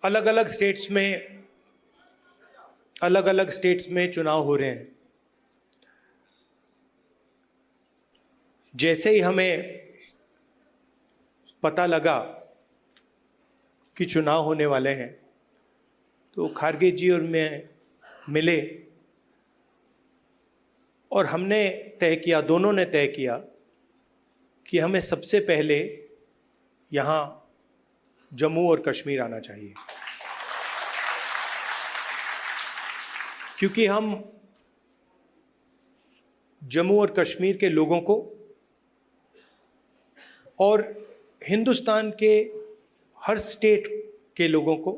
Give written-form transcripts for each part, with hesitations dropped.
अलग अलग स्टेट्स में चुनाव हो रहे हैं। जैसे ही हमें पता लगा कि चुनाव होने वाले हैं तो खारगे जी और मैं मिले और हमने तय किया, दोनों ने तय किया कि हमें सबसे पहले यहाँ जम्मू और कश्मीर आना चाहिए, क्योंकि हम जम्मू और कश्मीर के लोगों को और हिंदुस्तान के हर स्टेट के लोगों को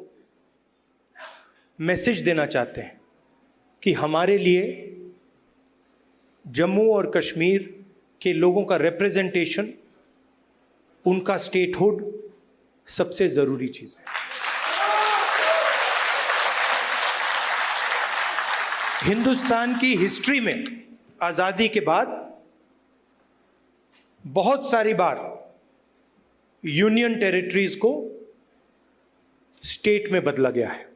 मैसेज देना चाहते हैं कि हमारे लिए जम्मू और कश्मीर के लोगों का रिप्रेजेंटेशन, उनका स्टेटहुड सबसे ज़रूरी चीज़ है। हिंदुस्तान की हिस्ट्री में आज़ादी के बाद बहुत सारी बार यूनियन टेरिटरीज को स्टेट में बदला गया है,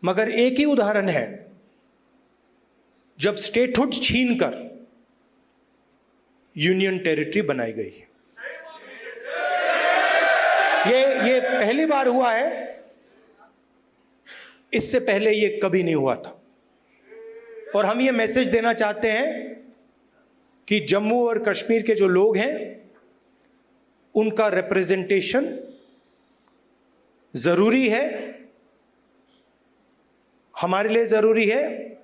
मगर एक ही उदाहरण है जब स्टेटहुड छीनकर यूनियन टेरिटरी बनाई गई है। ये पहली बार हुआ है, इससे पहले ये कभी नहीं हुआ था। और हम ये मैसेज देना चाहते हैं कि जम्मू और कश्मीर के जो लोग हैं उनका रिप्रेजेंटेशन जरूरी है, हमारे लिए जरूरी है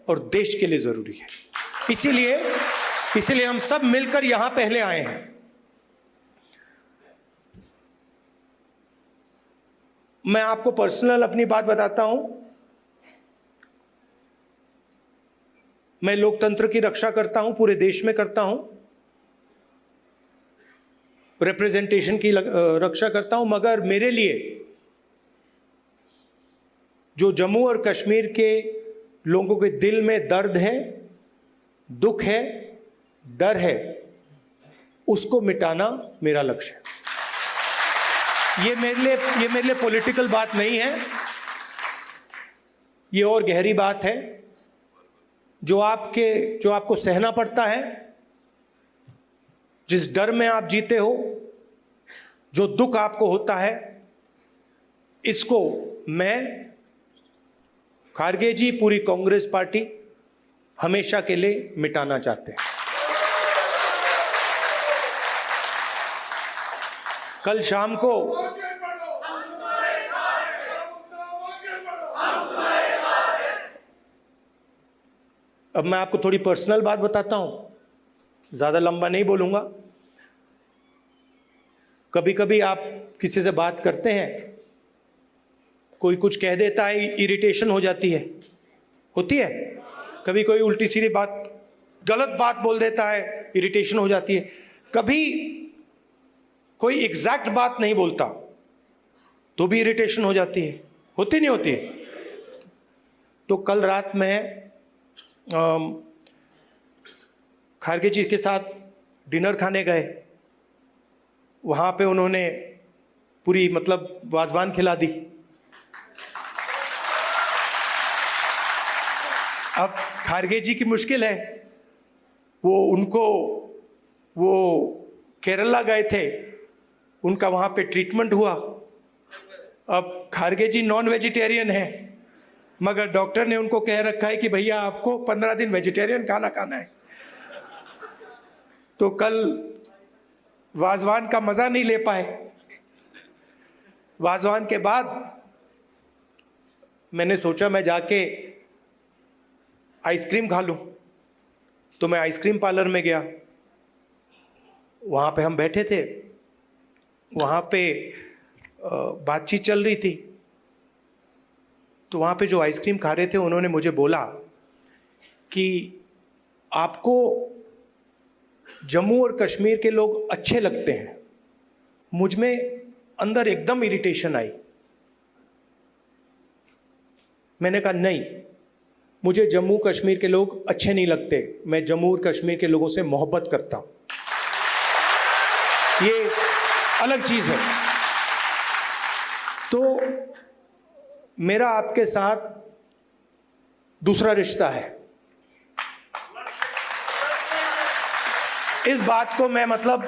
और देश के लिए जरूरी है। इसीलिए हम सब मिलकर यहां पहले आए हैं। मैं आपको पर्सनल अपनी बात बताता हूं। मैं लोकतंत्र की रक्षा करता हूं, पूरे देश में करता हूं, रिप्रेजेंटेशन की रक्षा करता हूं, मगर मेरे लिए जो जम्मू और कश्मीर के लोगों के दिल में दर्द है, दुख है, डर है, उसको मिटाना मेरा लक्ष्य है। ये मेरे लिए पॉलिटिकल बात नहीं है, ये और गहरी बात है जो आपको सहना पड़ता है, जिस डर में आप जीते हो, जो दुख आपको होता है, इसको मैं, खारगे जी, पूरी कांग्रेस पार्टी हमेशा के लिए मिटाना चाहते हैं। कल शाम को अब मैं आपको थोड़ी पर्सनल बात बताता हूं, ज्यादा लंबा नहीं बोलूंगा। कभी कभी आप किसी से बात करते हैं, कोई कुछ कह देता है, इरिटेशन हो जाती है, होती है। कभी कोई उल्टी सीधी बात, गलत बात बोल देता है, इरिटेशन हो जाती है। कभी कोई एग्जैक्ट बात नहीं बोलता तो भी इरिटेशन हो जाती है, होती नहीं होती। तो कल रात में खारगे जी के साथ डिनर खाने गए, वहां पे उन्होंने पूरी वाजवान खिला दी। अब खारगे जी की मुश्किल है, वो केरला गए थे, उनका वहां पे ट्रीटमेंट हुआ। अब खारगे जी नॉन वेजिटेरियन है, मगर डॉक्टर ने उनको कह रखा है कि भैया आपको 15 दिन वेजिटेरियन खाना खाना है। तो कल वाजवान का मजा नहीं ले पाए। वाजवान के बाद मैंने सोचा मैं जाके आइसक्रीम खा लूं, तो मैं आइसक्रीम पार्लर में गया। वहां पे हम बैठे थे, वहां पे बातचीत चल रही थी। तो वहां पे जो आइसक्रीम खा रहे थे, उन्होंने मुझे बोला कि आपको जम्मू और कश्मीर के लोग अच्छे लगते हैं। मुझ में अंदर एकदम इरिटेशन आई। मैंने कहा नहीं, मुझे जम्मू कश्मीर के लोग अच्छे नहीं लगते, मैं जम्मू और कश्मीर के लोगों से मोहब्बत करता हूं, ये अलग चीज है। तो मेरा आपके साथ दूसरा रिश्ता है। इस बात को मैं मतलब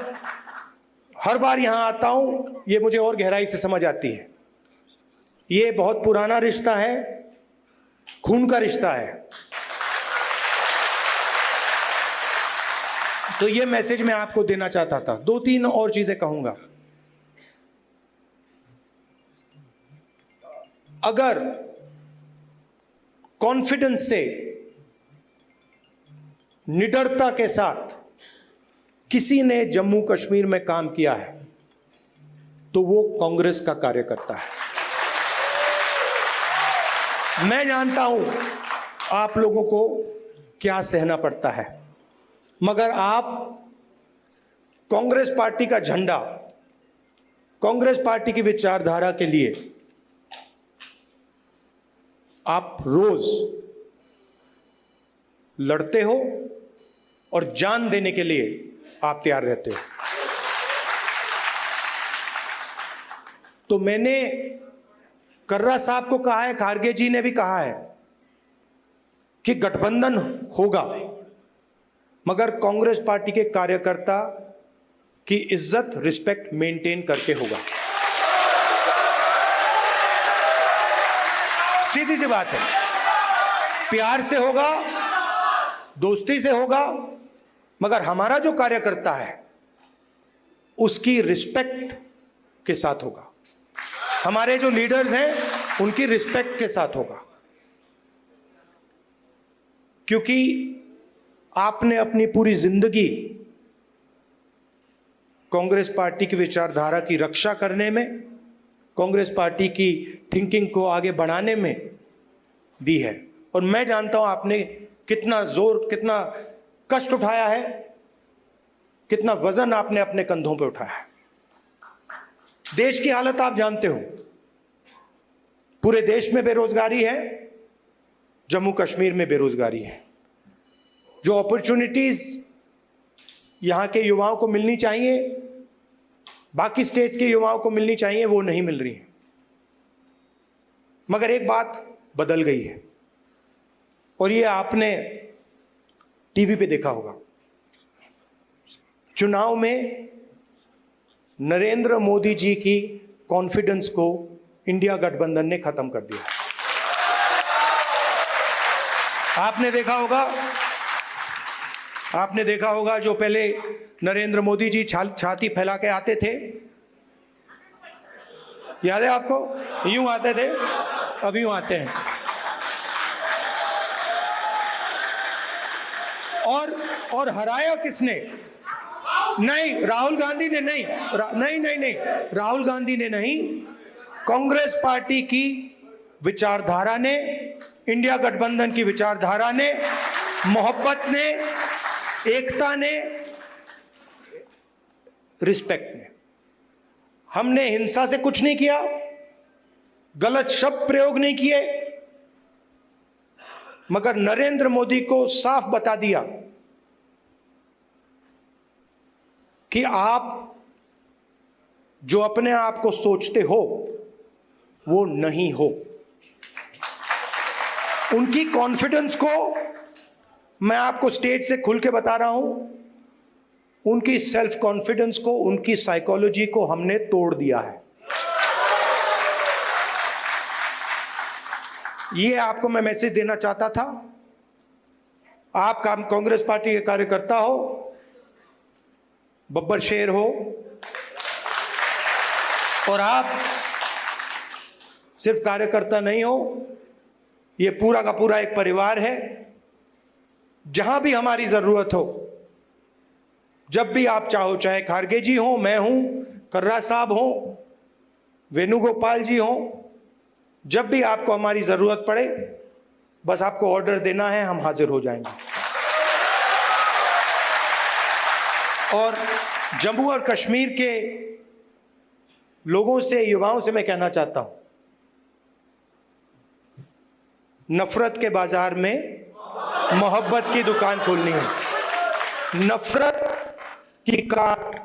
हर बार यहां आता हूं, ये मुझे और गहराई से समझ आती है। ये बहुत पुराना रिश्ता है, खून का रिश्ता है। तो ये मैसेज मैं आपको देना चाहता था। 2-3 और चीजें कहूंगा। अगर कॉन्फिडेंस से, निडरता के साथ किसी ने जम्मू कश्मीर में काम किया है तो वो कांग्रेस का कार्यकर्ता है। मैं जानता हूं आप लोगों को क्या सहना पड़ता है, मगर आप कांग्रेस पार्टी का झंडा, कांग्रेस पार्टी की विचारधारा के लिए आप रोज लड़ते हो और जान देने के लिए आप तैयार रहते हो। तो मैंने कर्रा साहब को कहा है, खारगे जी ने भी कहा है कि गठबंधन होगा, मगर कांग्रेस पार्टी के कार्यकर्ता की इज्जत, रिस्पेक्ट मेंटेन करके होगा। सीधी सी बात है, प्यार से होगा, दोस्ती से होगा, मगर हमारा जो कार्यकर्ता है उसकी रिस्पेक्ट के साथ होगा। हमारे जो लीडर्स हैं उनकी रिस्पेक्ट के साथ होगा, क्योंकि आपने अपनी पूरी जिंदगी कांग्रेस पार्टी की विचारधारा की रक्षा करने में, कांग्रेस पार्टी की थिंकिंग को आगे बढ़ाने में दी है। और मैं जानता हूं आपने कितना जोर, कितना कष्ट उठाया है, कितना वजन आपने अपने कंधों पे उठाया है। देश की हालत आप जानते हो, पूरे देश में बेरोजगारी है, जम्मू कश्मीर में बेरोजगारी है। जो अपॉर्चुनिटीज यहां के युवाओं को मिलनी चाहिए, बाकी स्टेट्स के युवाओं को मिलनी चाहिए, वो नहीं मिल रही है। मगर एक बात बदल गई है, और ये आपने टीवी पे देखा होगा। चुनाव में नरेंद्र मोदी जी की कॉन्फिडेंस को इंडिया गठबंधन ने खत्म कर दिया। आपने देखा होगा जो पहले नरेंद्र मोदी जी छाती फैला के आते थे, याद है आपको? यूं आते थे, अब यूं आते हैं। और हराया किसने? नहीं, राहुल गांधी ने नहीं, नहीं, राहुल गांधी ने नहीं, कांग्रेस पार्टी की विचारधारा ने, इंडिया गठबंधन की विचारधारा ने, मोहब्बत ने, एकता ने, रिस्पेक्ट ने। हमने हिंसा से कुछ नहीं किया, गलत शब्द प्रयोग नहीं किए, मगर नरेंद्र मोदी को साफ बता दिया कि आप जो अपने आप को सोचते हो वो नहीं हो। उनकी कॉन्फिडेंस को मैं आपको स्टेज से खुल के बता रहा हूं, उनकी सेल्फ कॉन्फिडेंस को, उनकी साइकोलॉजी को हमने तोड़ दिया है। ये आपको मैं मैसेज देना चाहता था। आप कांग्रेस पार्टी के कार्यकर्ता हो, बब्बर शेर हो, और आप सिर्फ कार्यकर्ता नहीं हो, ये पूरा का पूरा एक परिवार है। जहां भी हमारी जरूरत हो, जब भी आप चाहो, चाहे खारगे जी हो, मैं हूं, कर्रा साहब हो, वेणुगोपाल जी हो, जब भी आपको हमारी जरूरत पड़े, बस आपको ऑर्डर देना है, हम हाजिर हो जाएंगे। और जम्मू और कश्मीर के लोगों से, युवाओं से मैं कहना चाहता हूं, नफरत के बाजार में मोहब्बत की दुकान खोलनी है। नफरत की काट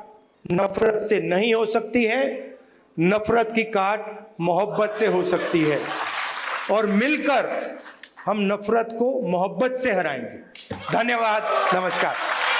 नफरत से नहीं हो सकती है, नफरत की काट मोहब्बत से हो सकती है, और मिलकर हम नफरत को मोहब्बत से हराएंगे। धन्यवाद, नमस्कार।